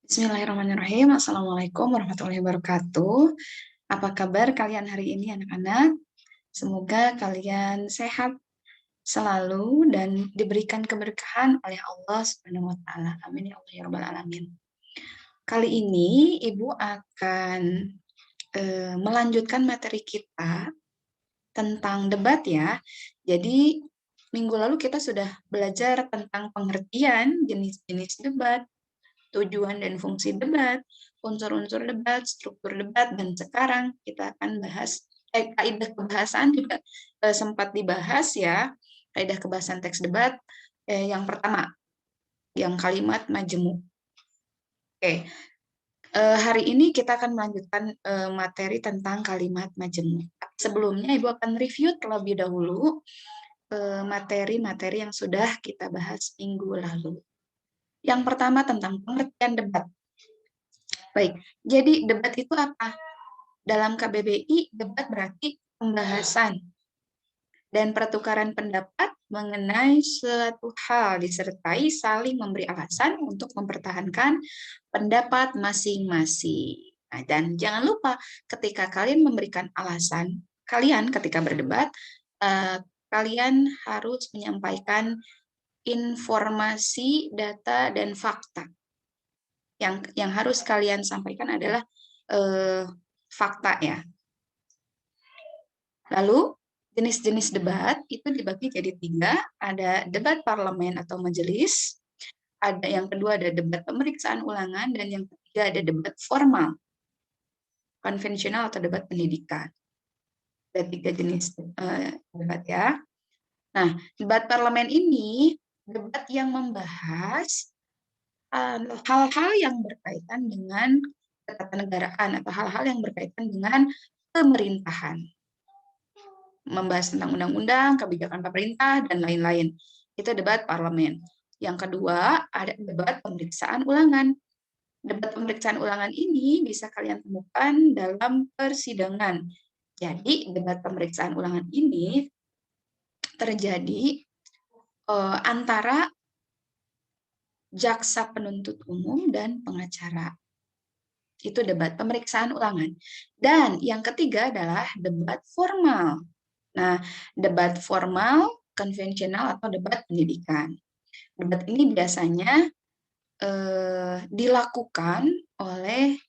Bismillahirrahmanirrahim. Assalamualaikum warahmatullahi wabarakatuh. Apa kabar kalian hari ini anak-anak? Semoga kalian sehat selalu dan diberikan keberkahan oleh Allah Subhanahu wa taala. Amin ya Allah ya rabbal alamin. Kali ini Ibu akan melanjutkan materi kita tentang debat ya. Jadi minggu lalu kita sudah belajar tentang pengertian jenis-jenis debat, tujuan dan fungsi debat, unsur-unsur debat, struktur debat, dan sekarang kita akan bahas kaidah kebahasan juga sempat dibahas ya, kaidah kebahasan teks debat yang pertama, yang kalimat majemuk. Oke, hari ini kita akan melanjutkan materi tentang kalimat majemuk. Sebelumnya Ibu akan review terlebih dahulu materi-materi yang sudah kita bahas minggu lalu. Yang pertama tentang pengertian debat. Baik, jadi debat itu apa? Dalam KBBI, debat berarti pembahasan dan pertukaran pendapat mengenai suatu hal disertai saling memberi alasan untuk mempertahankan pendapat masing-masing. Nah, dan jangan lupa ketika kalian memberikan alasan, kalian ketika berdebat, kalian harus menyampaikan informasi, data, dan fakta. Yang harus kalian sampaikan adalah fakta ya. Lalu jenis-jenis debat itu dibagi jadi 3, ada debat parlemen atau majelis, ada yang kedua ada debat pemeriksaan ulangan, dan yang ketiga ada debat formal, konvensional atau debat pendidikan. Ada 3 jenis debat ya. Nah, debat parlemen ini debat yang membahas hal-hal yang berkaitan dengan ketatanegaraan atau hal-hal yang berkaitan dengan pemerintahan. Membahas tentang undang-undang, kebijakan pemerintah, dan lain-lain. Itu debat parlemen. Yang kedua, ada debat pemeriksaan ulangan. Debat pemeriksaan ulangan ini bisa kalian temukan dalam persidangan. Jadi, debat pemeriksaan ulangan ini terjadi antara jaksa penuntut umum dan pengacara. Itu debat pemeriksaan ulangan. Dan yang ketiga adalah debat formal. Nah, debat formal, konvensional, atau debat pendidikan. Debat ini biasanya dilakukan oleh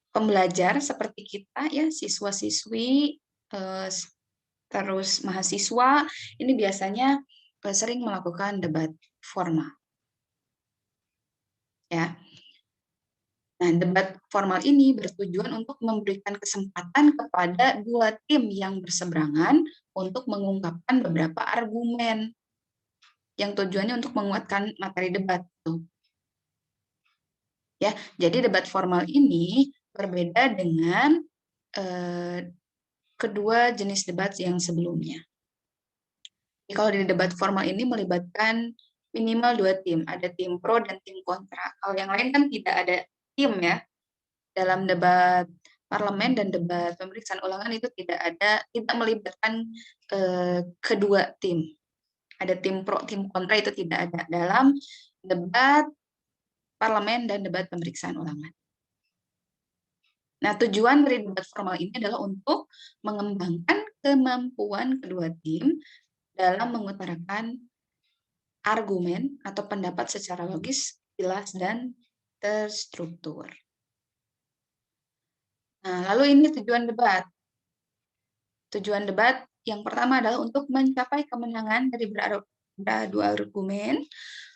pembelajar seperti kita ya, siswa-siswi, terus mahasiswa, ini biasanya sering melakukan debat formal. Ya. Nah, debat formal ini bertujuan untuk memberikan kesempatan kepada 2 tim yang berseberangan untuk mengungkapkan beberapa argumen yang tujuannya untuk menguatkan materi debat. Ya, jadi debat formal ini berbeda dengan kedua jenis debat yang sebelumnya. Jadi, kalau di debat formal ini melibatkan minimal 2 tim, ada tim pro dan tim kontra. Kalau yang lain kan tidak ada tim ya. Dalam debat parlemen dan debat pemeriksaan ulangan itu tidak melibatkan kedua tim. Ada tim pro, tim kontra itu tidak ada dalam debat parlemen dan debat pemeriksaan ulangan. Nah, tujuan dari debat formal ini adalah untuk mengembangkan kemampuan kedua tim dalam mengutarakan argumen atau pendapat secara logis, jelas, dan terstruktur. Nah, lalu ini tujuan debat. Tujuan debat yang pertama adalah untuk mencapai kemenangan dari beradu argumen.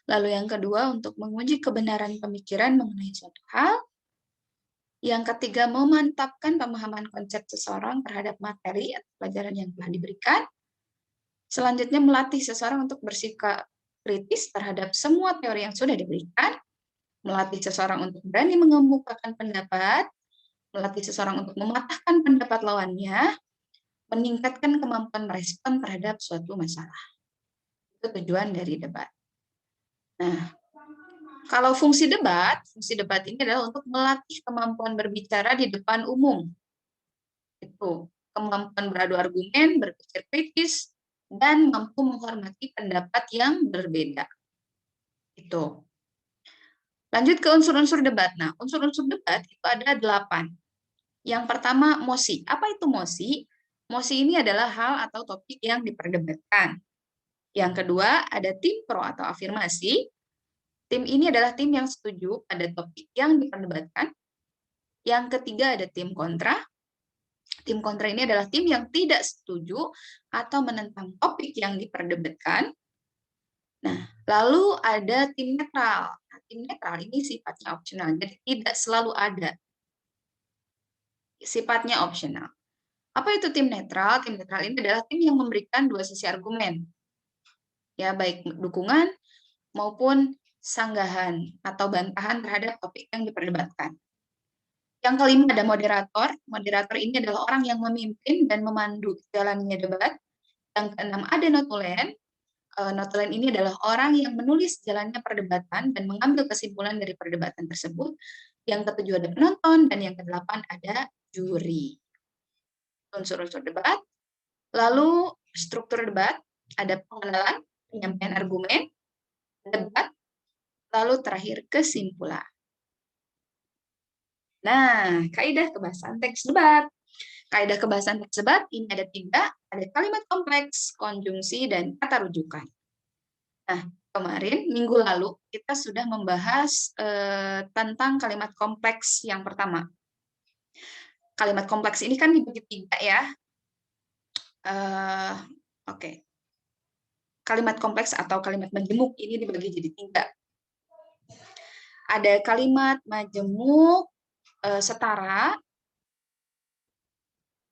Lalu yang kedua untuk menguji kebenaran pemikiran mengenai suatu hal. Yang ketiga memantapkan pemahaman konsep seseorang terhadap materi atau pelajaran yang telah diberikan. Selanjutnya melatih seseorang untuk bersikap kritis terhadap semua teori yang sudah diberikan. Melatih seseorang untuk berani mengemukakan pendapat. Melatih seseorang untuk mematahkan pendapat lawannya. Meningkatkan kemampuan merespon terhadap suatu masalah. Itu tujuan dari debat. Nah, kalau fungsi debat ini adalah untuk melatih kemampuan berbicara di depan umum. Itu kemampuan beradu argumen, berpikir kritis, dan mampu menghormati pendapat yang berbeda. Itu. Lanjut ke unsur-unsur debat. Nah, unsur-unsur debat itu ada 8. Yang pertama, mosi. Apa itu mosi? Mosi ini adalah hal atau topik yang diperdebatkan. Yang kedua, ada tim pro atau afirmasi. Tim ini adalah tim yang setuju pada topik yang diperdebatkan. Yang ketiga, ada tim kontra. Tim kontra ini adalah tim yang tidak setuju atau menentang topik yang diperdebatkan. Nah, lalu ada tim netral. Nah, tim netral ini sifatnya opsional, jadi tidak selalu ada. Sifatnya opsional. Apa itu tim netral? Tim netral ini adalah tim yang memberikan dua sisi argumen. Ya, baik dukungan maupun sanggahan atau bantahan terhadap topik yang diperdebatkan. Yang kelima ada moderator. Moderator ini adalah orang yang memimpin dan memandu jalannya debat. Yang keenam ada notulen. Notulen ini adalah orang yang menulis jalannya perdebatan dan mengambil kesimpulan dari perdebatan tersebut. Yang ketujuh ada penonton, dan yang kedelapan ada juri. Unsur-unsur debat. Lalu struktur debat, ada pengenalan, penyampaian argumen, debat, lalu terakhir kesimpulan. Nah, kaidah kebahasan teks debat. Kaidah kebahasan teks debat ini ada 3, ada kalimat kompleks, konjungsi, dan kata rujukan. Nah, kemarin, minggu lalu, kita sudah membahas tentang kalimat kompleks yang pertama. Kalimat kompleks ini kan dibagi 3 ya. Oke. Kalimat kompleks atau kalimat majemuk ini dibagi jadi 3. Ada kalimat majemuk setara,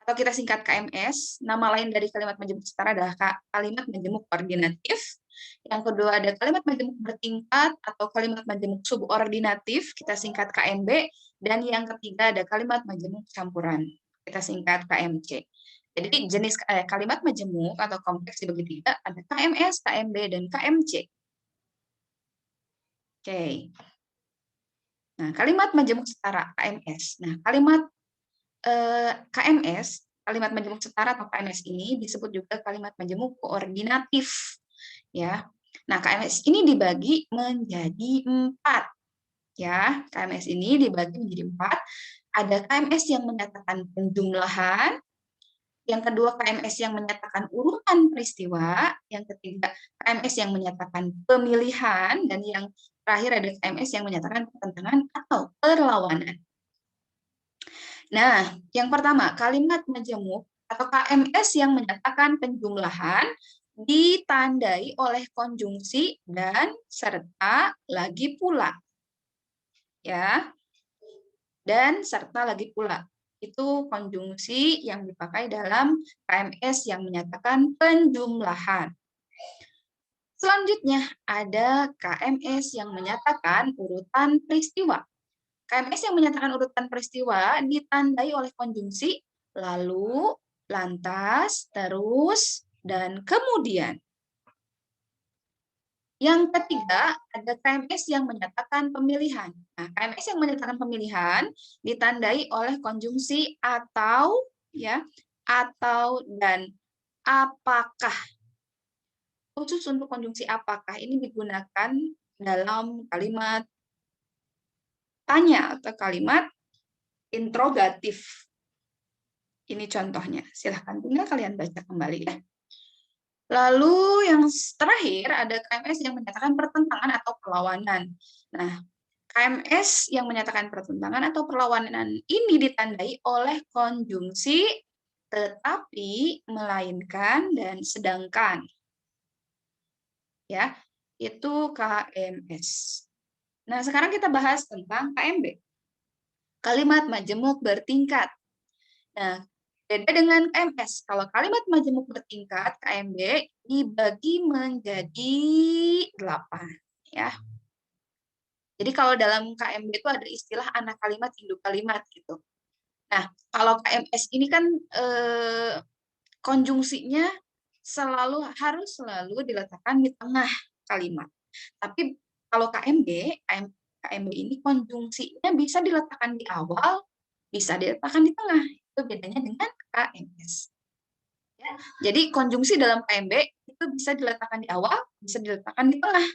atau kita singkat KMS. Nama lain dari kalimat majemuk setara adalah kalimat majemuk koordinatif. Yang kedua ada kalimat majemuk bertingkat atau kalimat majemuk subordinatif, kita singkat KMB. Dan yang ketiga ada kalimat majemuk campuran, kita singkat KMC. Jadi jenis kalimat majemuk atau kompleks dibagi 3, ada KMS, KMB, dan KMC. Oke. Nah, kalimat majemuk setara KMS. Nah, kalimat KMS, kalimat majemuk setara atau KMS ini disebut juga kalimat majemuk koordinatif. Ya. Nah, KMS ini dibagi menjadi 4. Ya, KMS ini dibagi menjadi 4. Ada KMS yang menyatakan penjumlahan, yang kedua KMS yang menyatakan urutan peristiwa, yang ketiga KMS yang menyatakan pemilihan, dan yang terakhir ada KMS yang menyatakan pertentangan atau perlawanan. Nah, yang pertama, kalimat majemuk atau KMS yang menyatakan penjumlahan ditandai oleh konjungsi dan serta lagi pula. Ya. Dan serta lagi pula. Itu konjungsi yang dipakai dalam KMS yang menyatakan penjumlahan. Selanjutnya ada KMS yang menyatakan urutan peristiwa. KMS yang menyatakan urutan peristiwa ditandai oleh konjungsi lalu, lantas, terus, dan kemudian. Yang ketiga, ada KMS yang menyatakan pemilihan. Nah, KMS yang menyatakan pemilihan ditandai oleh konjungsi atau, ya, atau, dan apakah. Khusus untuk konjungsi apakah ini digunakan dalam kalimat tanya atau kalimat interrogatif. Ini contohnya. Silahkan tinggal kalian baca kembali ya. Lalu yang terakhir ada KMS yang menyatakan pertentangan atau perlawanan. Nah, KMS yang menyatakan pertentangan atau perlawanan ini ditandai oleh konjungsi tetapi, melainkan, dan sedangkan. Ya, itu KMS. Nah, sekarang kita bahas tentang KMB. Kalimat majemuk bertingkat. Nah, beda dengan KMS. Kalau kalimat majemuk bertingkat, KMB dibagi menjadi 8. Ya. Jadi kalau dalam KMB itu ada istilah anak kalimat, induk kalimat gitu. Nah, kalau KMS ini kan konjungsinya harus selalu diletakkan di tengah kalimat. Tapi kalau KMB ini konjungsinya bisa diletakkan di awal, bisa diletakkan di tengah. Itu bedanya dengan KMS. Ya, jadi konjungsi dalam KMB itu bisa diletakkan di awal, bisa diletakkan di tengah.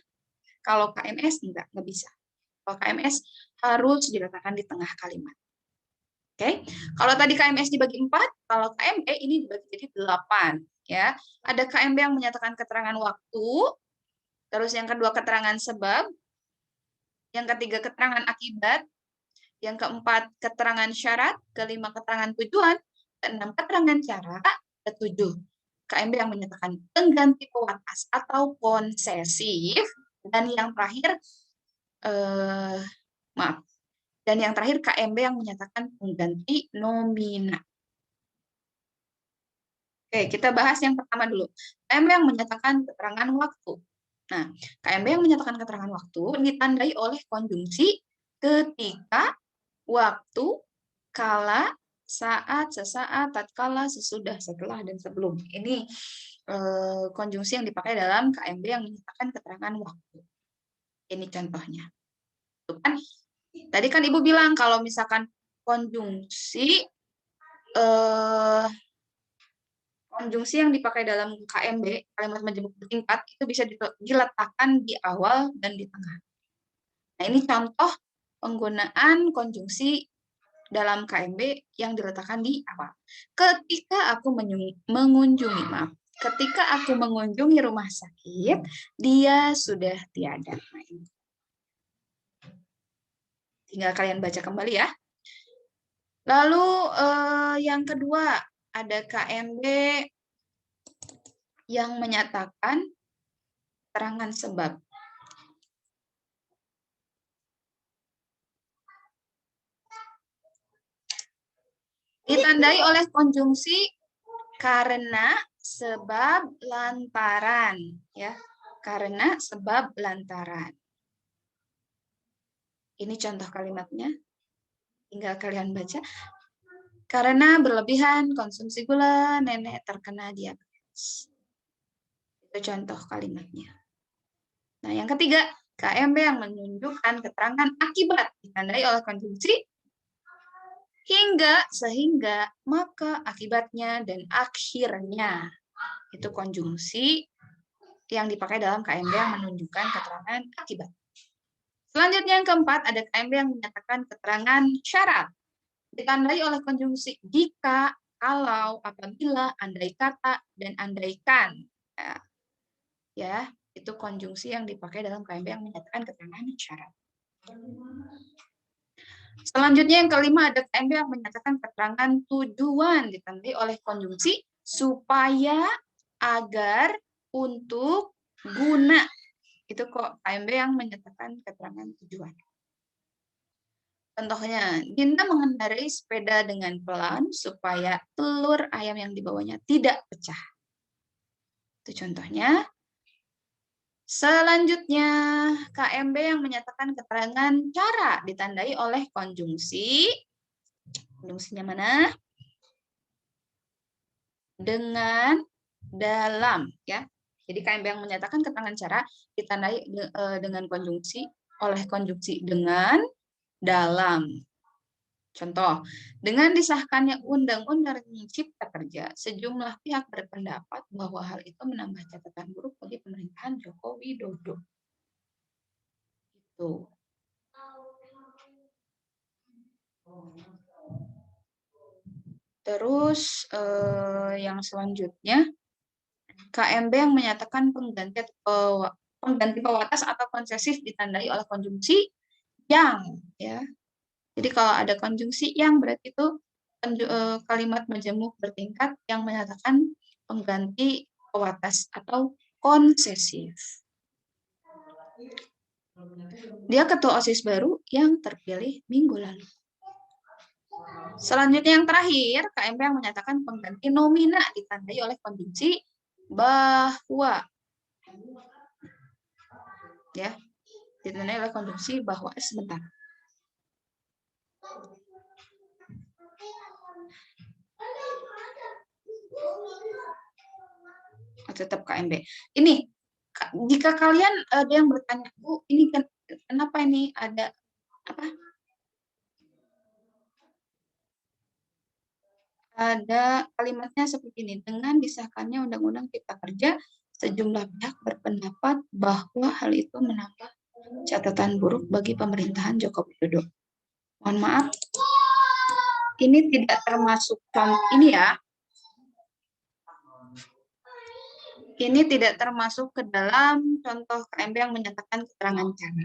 Kalau KMS enggak bisa. Kalau KMS harus diletakkan di tengah kalimat. Oke, kalau tadi KMS dibagi 4, kalau KMB ini dibagi jadi 8. Ya, ada KMB yang menyatakan keterangan waktu, terus yang kedua keterangan sebab, yang ketiga keterangan akibat, yang keempat keterangan syarat, kelima keterangan tujuan, keenam keterangan cara, ketujuh KMB yang menyatakan pengganti pewatas atau konsesif, dan yang terakhir dan yang terakhir KMB yang menyatakan pengganti nomina. Oke, kita bahas yang pertama dulu. KMB yang menyatakan keterangan waktu. Nah, KMB yang menyatakan keterangan waktu ditandai oleh konjungsi ketika, waktu, kala, saat, sesaat, tatkala, sesudah, setelah, dan sebelum. Ini konjungsi yang dipakai dalam KMB yang menyatakan keterangan waktu. Ini contohnya. Tuh kan, tadi kan Ibu bilang kalau misalkan konjungsi konjungsi yang dipakai dalam KMB, kalimat majemuk bertingkat, itu bisa diletakkan di awal dan di tengah. Nah, ini contoh penggunaan konjungsi dalam KMB yang diletakkan di awal. Ketika aku mengunjungi rumah sakit, dia sudah tiada. Nah, ini. Tinggal kalian baca kembali ya. Lalu yang kedua, ada KMB yang menyatakan keterangan sebab. Ditandai oleh konjungsi karena, sebab, lantaran, ya. Karena, sebab, lantaran. Ini contoh kalimatnya. Tinggal kalian baca. Karena berlebihan konsumsi gula, nenek terkena diabetes. Itu contoh kalimatnya. Nah, yang ketiga, KMB yang menunjukkan keterangan akibat ditandai oleh konjungsi hingga, sehingga, maka, akibatnya, dan akhirnya. Itu konjungsi yang dipakai dalam KMB yang menunjukkan keterangan akibat. Selanjutnya yang keempat, ada KMB yang menyatakan keterangan syarat. Ditandai oleh konjungsi jika, kalau, apabila, andai kata, dan andaikan. Ya, itu konjungsi yang dipakai dalam KMB yang menyatakan keterangan syarat. Selanjutnya yang kelima, ada KMB yang menyatakan keterangan tujuan ditandai oleh konjungsi supaya, agar, untuk, guna. Itu kok KMB yang menyatakan keterangan tujuan. Contohnya, Dinda mengendarai sepeda dengan pelan supaya telur ayam yang dibawanya tidak pecah. Itu contohnya. Selanjutnya, KMB yang menyatakan keterangan cara ditandai oleh konjungsi. Konjungsinya mana? Dengan, dalam, ya. Jadi KMB yang menyatakan keterangan cara ditandai dengan konjungsi oleh konjungsi dengan, dalam. Contoh, dengan disahkannya Undang-Undang Cipta Kerja, sejumlah pihak berpendapat bahwa hal itu menambah catatan buruk bagi pemerintahan Joko Widodo. Itu. Terus yang selanjutnya, KMB yang menyatakan pengganti pewatas atau konsesif ditandai oleh konjungsi yang, ya. Jadi kalau ada konjungsi yang berarti itu kalimat majemuk bertingkat yang menyatakan pengganti pewatas atau konsesif. Dia ketua OSIS baru yang terpilih minggu lalu. Selanjutnya yang terakhir, KMB yang menyatakan pengganti nomina ditandai oleh konjungsi bahwa. Ya, ditandai oleh konjungsi bahwa. Sebentar. Tetap KMB. Ini jika kalian ada yang bertanya, Bu, ini kan kenapa ini ada apa? Ada kalimatnya seperti ini, dengan disahkannya Undang-Undang Cipta Kerja, sejumlah pihak berpendapat bahwa hal itu menambah catatan buruk bagi pemerintahan Joko Widodo. Mohon maaf, ini tidak termasuk ini ya. Ini tidak termasuk ke dalam contoh KMB yang menyatakan keterangan cara.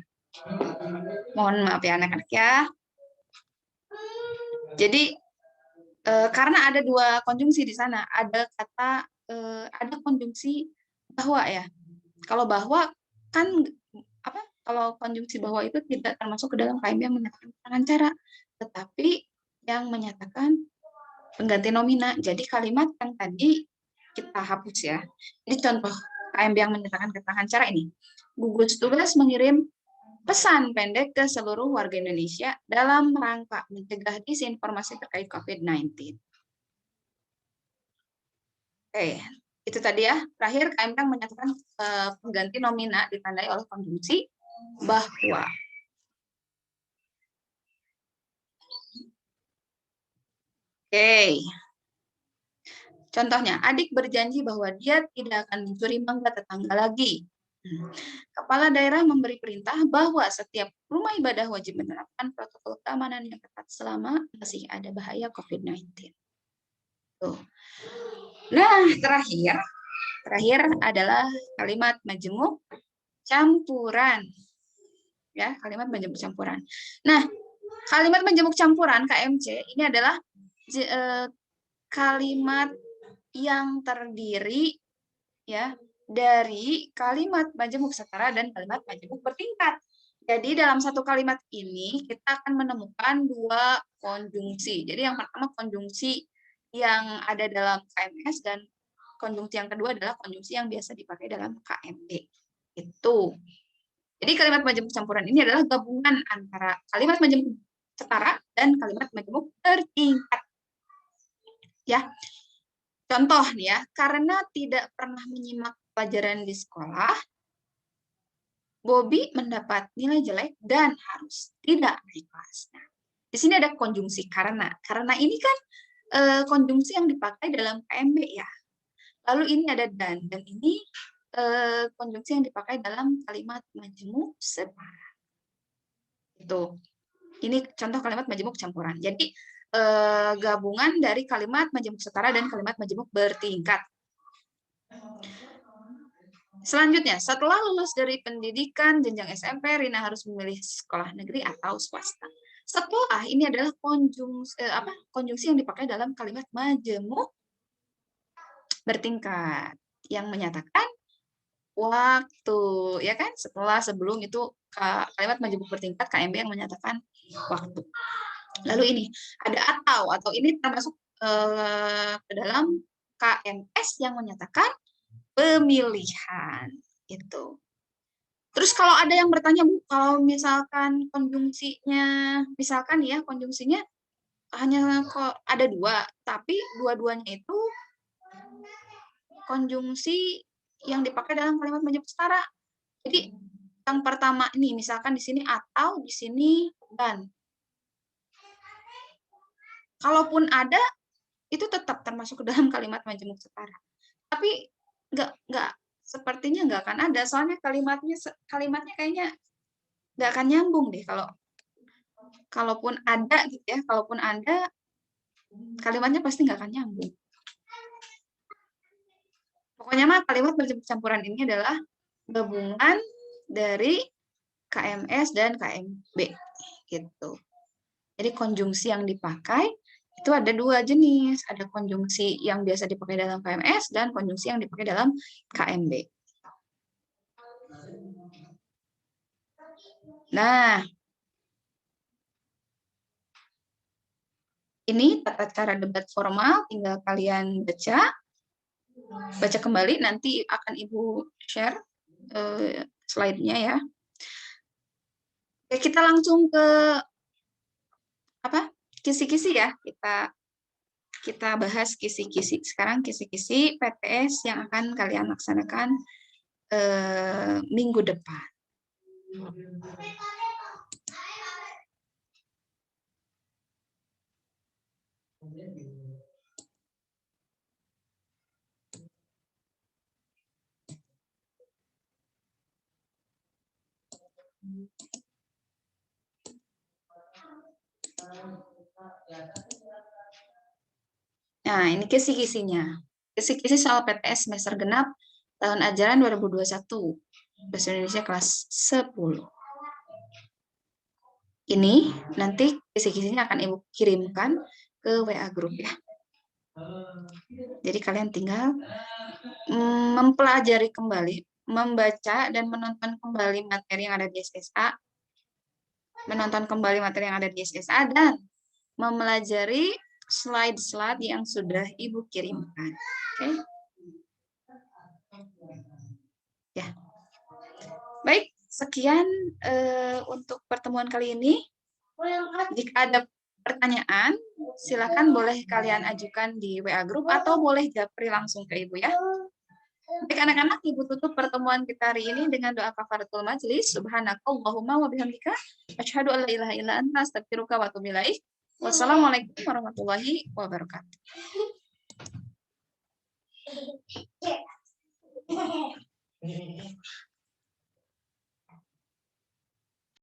Mohon maaf ya anak-anak ya. Jadi karena ada dua konjungsi di sana, ada kata ada konjungsi bahwa ya. Kalau bahwa kan apa? Kalau konjungsi bahwa itu tidak termasuk ke dalam KMB yang menyatakan keterangan cara, tetapi yang menyatakan pengganti nomina. Jadi kalimat yang tadi kita hapus ya. Jadi contoh KMB yang menyatakan keterangan cara ini. Gugus tugas mengirim pesan pendek ke seluruh warga Indonesia dalam rangka mencegah disinformasi terkait COVID-19. Oke, itu tadi ya. Terakhir KMB yang menyatakan pengganti nomina ditandai oleh konjungsi bahwa. Oke. Contohnya, adik berjanji bahwa dia tidak akan mencuri mangga tetangga lagi. Kepala daerah memberi perintah bahwa setiap rumah ibadah wajib menerapkan protokol keamanan yang ketat selama masih ada bahaya COVID-19. Tuh. Nah, terakhir adalah kalimat majemuk campuran. Ya, kalimat majemuk campuran. Nah, kalimat majemuk campuran KMC ini adalah kalimat yang terdiri ya dari kalimat majemuk setara dan kalimat majemuk bertingkat. Jadi dalam satu kalimat ini kita akan menemukan dua konjungsi. Jadi yang pertama konjungsi yang ada dalam KMS dan konjungsi yang kedua adalah konjungsi yang biasa dipakai dalam KMB. Itu. Jadi kalimat majemuk campuran ini adalah gabungan antara kalimat majemuk setara dan kalimat majemuk bertingkat. Ya. Contoh nih ya, karena tidak pernah menyimak pelajaran di sekolah, Bobby mendapat nilai jelek dan harus tidak naik kelas. Nah, di sini ada konjungsi karena. Karena ini kan konjungsi yang dipakai dalam KMB ya. Lalu ini ada dan ini konjungsi yang dipakai dalam kalimat majemuk setara. Itu. Ini contoh kalimat majemuk campuran. Jadi gabungan dari kalimat majemuk setara dan kalimat majemuk bertingkat. Selanjutnya, setelah lulus dari pendidikan jenjang SMP, Rina harus memilih sekolah negeri atau swasta. Setelah ini adalah konjungsi yang dipakai dalam kalimat majemuk bertingkat yang menyatakan waktu, ya kan? Setelah sebelum itu kalimat majemuk bertingkat KMB yang menyatakan waktu. Lalu ini ada atau ini termasuk ke dalam KMS yang menyatakan pemilihan itu. Terus kalau ada yang bertanya, Bu, kalau misalkan konjungsinya, misalkan ya konjungsinya hanya kok ada dua, tapi dua-duanya itu konjungsi yang dipakai dalam kalimat majemuk setara. Jadi yang pertama ini misalkan di sini atau di sini dan. Kalaupun ada itu tetap termasuk ke dalam kalimat majemuk setara. Tapi nggak sepertinya nggak akan ada, soalnya kalimatnya kayaknya nggak akan nyambung deh kalaupun ada gitu ya, kalaupun ada kalimatnya pasti nggak akan nyambung. Pokoknya mah kalimat majemuk campuran ini adalah gabungan dari KMS dan KMB gitu. Jadi konjungsi yang dipakai itu ada dua jenis, ada konjungsi yang biasa dipakai dalam KMS dan konjungsi yang dipakai dalam KMB. Nah, ini tata cara debat formal, tinggal kalian baca kembali, nanti akan Ibu share slide-nya ya. Oke, kita langsung ke kisi-kisi ya. Kita bahas kisi-kisi. Sekarang kisi-kisi PTS yang akan kalian laksanakan minggu depan. Nah, ini kisi-kisinya. Kisi-kisi soal PTS semester genap tahun ajaran 2021. Bahasa Indonesia kelas 10. Ini nanti kisi-kisinya akan Ibu kirimkan ke WA grup ya. Jadi kalian tinggal mempelajari kembali, membaca dan menonton kembali materi yang ada di SSA, menonton kembali materi yang ada di SSA, dan mempelajari slide-slide yang sudah Ibu kirimkan. Oke? Ya. Baik, sekian untuk pertemuan kali ini. Jika ada pertanyaan, silakan boleh kalian ajukan di WA grup atau boleh japri langsung ke Ibu ya. Baik anak-anak, Ibu tutup pertemuan kita hari ini dengan doa kafaratul majlis. Subhanakallahumma wa bihamdika asyhadu an la ilaha illa anta astaghfiruka wa atubu ilaik. Wassalamualaikum warahmatullahi wabarakatuh.